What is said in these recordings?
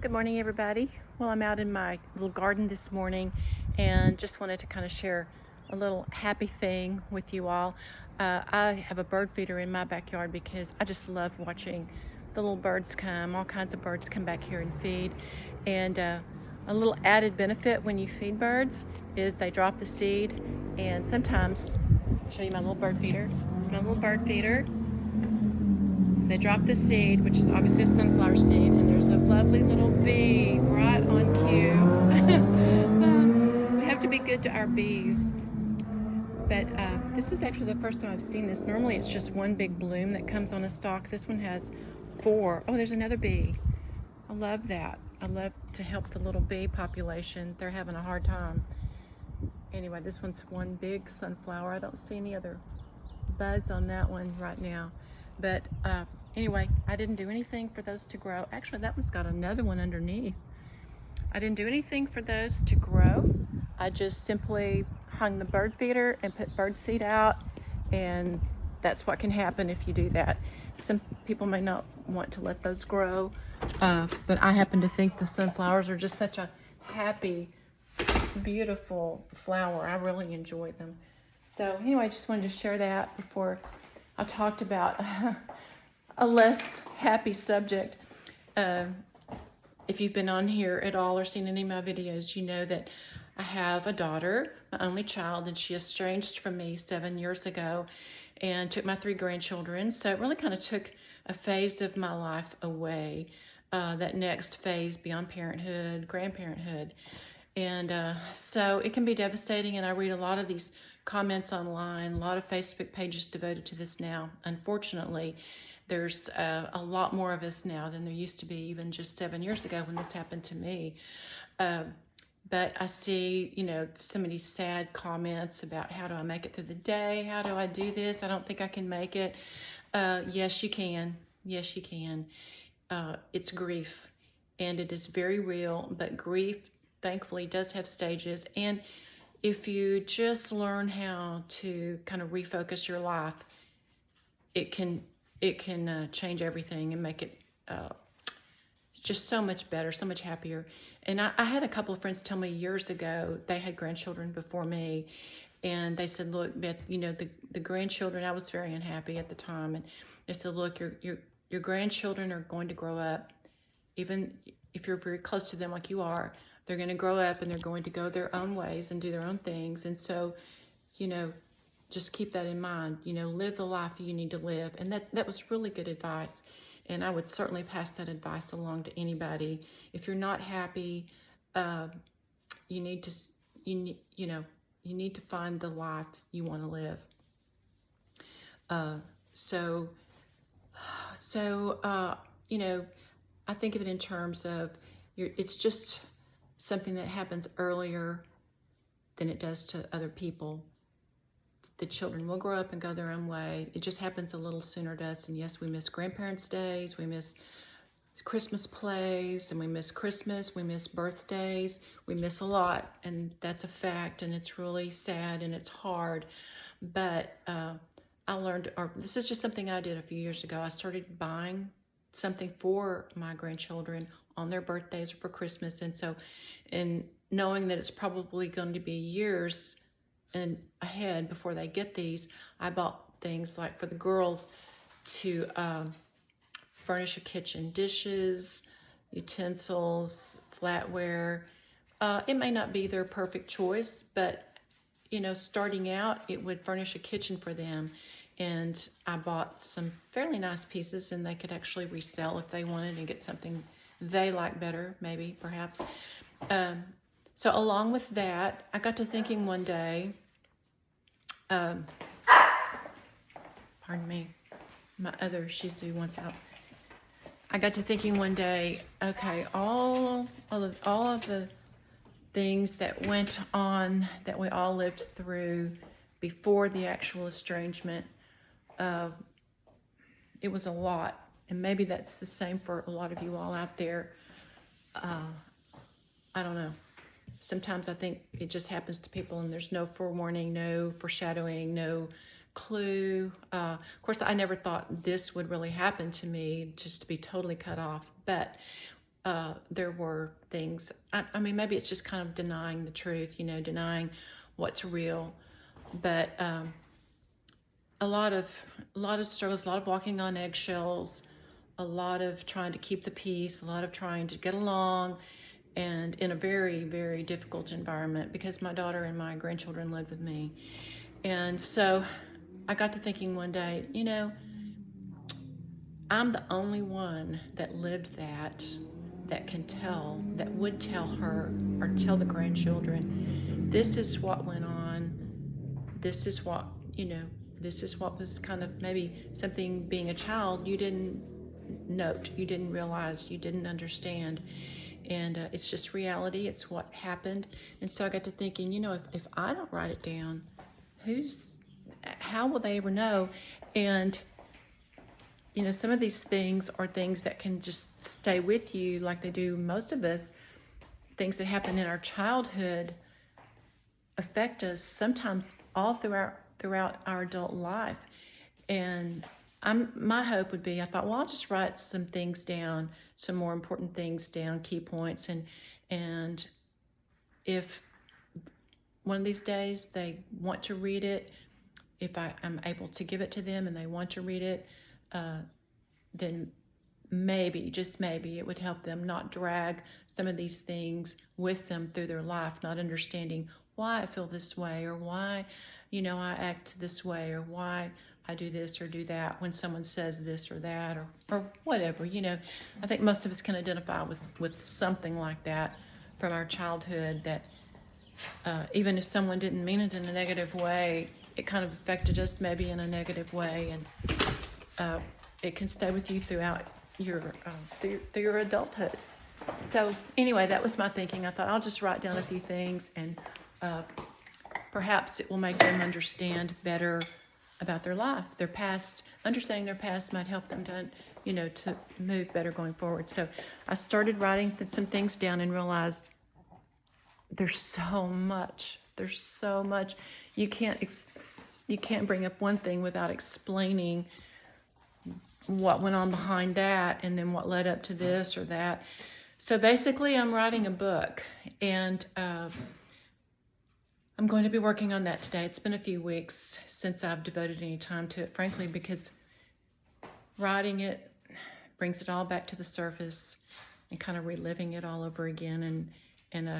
Good morning, everybody. Well, I'm out in my little garden this morning and just wanted to kind of share a little happy thing with you all. I have a bird feeder in my backyard because I just love watching the little birds come. All kinds of birds come back here and feed. And a little added benefit when you feed birds is they drop the seed, and sometimes, I'll show you my little bird feeder. It's my little bird feeder. They drop the seed, which is obviously a sunflower seed, and there's a lovely little bee right on cue. We have to be good to our bees. But this is actually the first time I've seen this. Normally it's just one big bloom that comes on a stalk. This one has four. Oh, there's another bee. I love that. I love to help the little bee population. They're having a hard time. Anyway, this one's one big sunflower. I don't see any other buds on that one right now. But anyway, I didn't do anything for those to grow. Actually, that one's got another one underneath. I didn't do anything for those to grow. I just simply hung the bird feeder and put bird seed out, and that's what can happen if you do that. Some people may not want to let those grow, but I happen to think the sunflowers are just such a happy, beautiful flower. I really enjoy them. So anyway, I just wanted to share that before I talked about a less happy subject. If you've been on here at all or seen any of my videos, you know that I have a daughter, my only child, and she estranged from me 7 years ago and took my 3 grandchildren. So it really kind of took a phase of my life away, that next phase beyond parenthood, grandparenthood. And so it can be devastating, and I read a lot of these comments online, a lot of Facebook pages devoted to this now. Unfortunately, there's a lot more of us now than there used to be even just 7 years ago when this happened to me. But I see, so many sad comments about how do I make it through the day? How do I do this? I don't think I can make it. Yes, you can. Yes, you can. It's grief, and it is very real, but grief thankfully does have stages. And if you just learn how to kind of refocus your life, it can change everything and make it just so much better, so much happier. And I had a couple of friends tell me years ago, they had grandchildren before me, and they said, look, Beth, the grandchildren, I was very unhappy at the time, and they said, look, your grandchildren are going to grow up, even if you're very close to them like you are, they're going to grow up and they're going to go their own ways and do their own things. And so, just keep that in mind, live the life you need to live. And that was really good advice. And I would certainly pass that advice along to anybody. If you're not happy, you need to, you need to find the life you want to live. So, I think of it in terms of it's just something that happens earlier than it does to other people. The children will grow up and go their own way. It just happens a little sooner to us. And yes, we miss grandparents' days, we miss Christmas plays, and we miss Christmas, we miss birthdays, we miss a lot, and that's a fact, and it's really sad and it's hard. But I learned, or this is just something I did a few years ago. I started buying something for my grandchildren on their birthdays or for Christmas. And so, and knowing that it's probably going to be years and ahead before they get these, I bought things like for the girls to furnish a kitchen, dishes, utensils, flatware. It may not be their perfect choice, but starting out, it would furnish a kitchen for them. And I bought some fairly nice pieces, and they could actually resell if they wanted and get something they like better, maybe, perhaps. So along with that, I got to thinking one day, pardon me, my other Shih Tzu wants out. I got to thinking one day, okay, all of the things that went on that we all lived through before the actual estrangement, it was a lot. And maybe that's the same for a lot of you all out there. I don't know. Sometimes I think it just happens to people and there's no forewarning, no foreshadowing, no clue. Of course, I never thought this would really happen to me, just to be totally cut off. But there were things, I mean, maybe it's just kind of denying the truth, denying what's real. But a lot of struggles, a lot of walking on eggshells, a lot of trying to keep the peace, a lot of trying to get along, and in a very, very difficult environment because my daughter and my grandchildren lived with me. And so I got to thinking one day, I'm the only one that lived that can tell, that would tell her or tell the grandchildren, this is what went on. This is what, this is what was kind of maybe something being a child you didn't note, you didn't realize, you didn't understand. And it's just reality. It's what happened. And so I got to thinking, if I don't write it down, how will they ever know? And some of these things are things that can just stay with you like they do most of us. Things that happen in our childhood affect us sometimes all throughout our adult life. And my hope would be, I thought, well, I'll just write some things down, some more important things down, key points. And if one of these days they want to read it, if I'm able to give it to them and they want to read it, then maybe, just maybe, it would help them not drag some of these things with them through their life, not understanding why I feel this way, or why, I act this way, or why I do this or do that when someone says this or that, or whatever. I think most of us can identify with something like that from our childhood, that even if someone didn't mean it in a negative way, it kind of affected us maybe in a negative way, and it can stay with you throughout through your adulthood. So anyway, that was my thinking. I thought I'll just write down a few things, and perhaps it will make them understand better about their life, their past. Understanding their past might help them to move better going forward. So I started writing some things down and realized there's so much. There's so much. You can't bring up one thing without explaining what went on behind that, and then what led up to this or that. So basically, I'm writing a book, and I'm going to be working on that today. It's been a few weeks since I've devoted any time to it, frankly, because writing it brings it all back to the surface and kind of reliving it all over again. And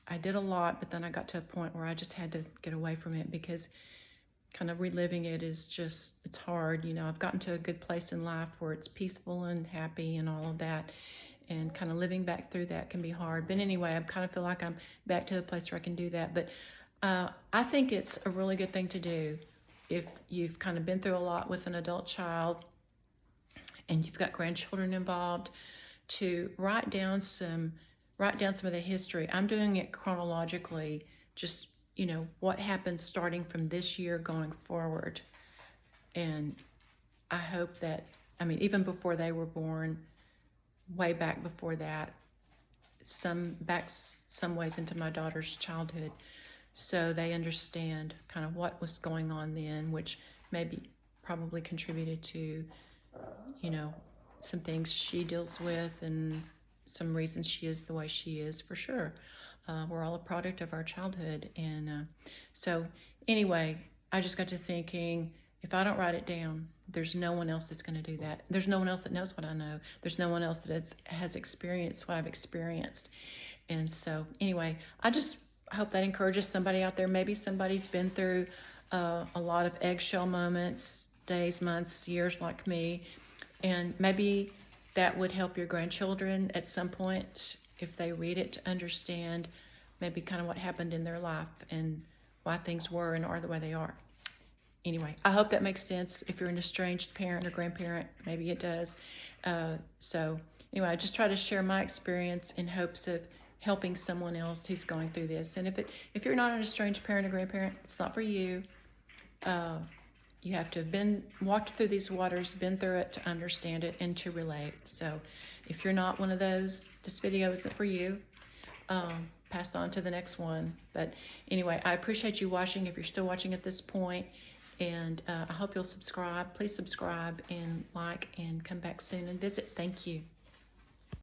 I did a lot, but then I got to a point where I just had to get away from it, because kind of reliving it is just, it's hard. I've gotten to a good place in life where it's peaceful and happy and all of that, and kind of living back through that can be hard. But anyway, I kind of feel like I'm back to the place where I can do that. But I think it's a really good thing to do if you've kind of been through a lot with an adult child and you've got grandchildren involved, to write down some of the history. I'm doing it chronologically, just what happened starting from this year going forward. And I hope that, even before they were born, way back before that, some ways into my daughter's childhood, so they understand kind of what was going on then, which probably contributed to, some things she deals with and some reasons she is the way she is, for sure. We're all a product of our childhood. And so anyway, I just got to thinking, if I don't write it down, there's no one else that's going to do that. There's no one else that knows what I know. There's no one else that has experienced what I've experienced. And so anyway, I just hope that encourages somebody out there. Maybe somebody's been through a lot of eggshell moments, days, months, years, like me. And maybe that would help your grandchildren at some point, if they read it, to understand maybe kind of what happened in their life and why things were and are the way they are. Anyway, I hope that makes sense. If you're an estranged parent or grandparent, maybe it does. So anyway, I just try to share my experience in hopes of helping someone else who's going through this. And if you're not an estranged parent or grandparent, it's not for you. You have to have walked through these waters, been through it to understand it and to relate. So if you're not one of those, this video isn't for you. Pass on to the next one. But anyway, I appreciate you watching, if you're still watching at this point. And I hope you'll subscribe. Please subscribe and like, and come back soon and visit. Thank you.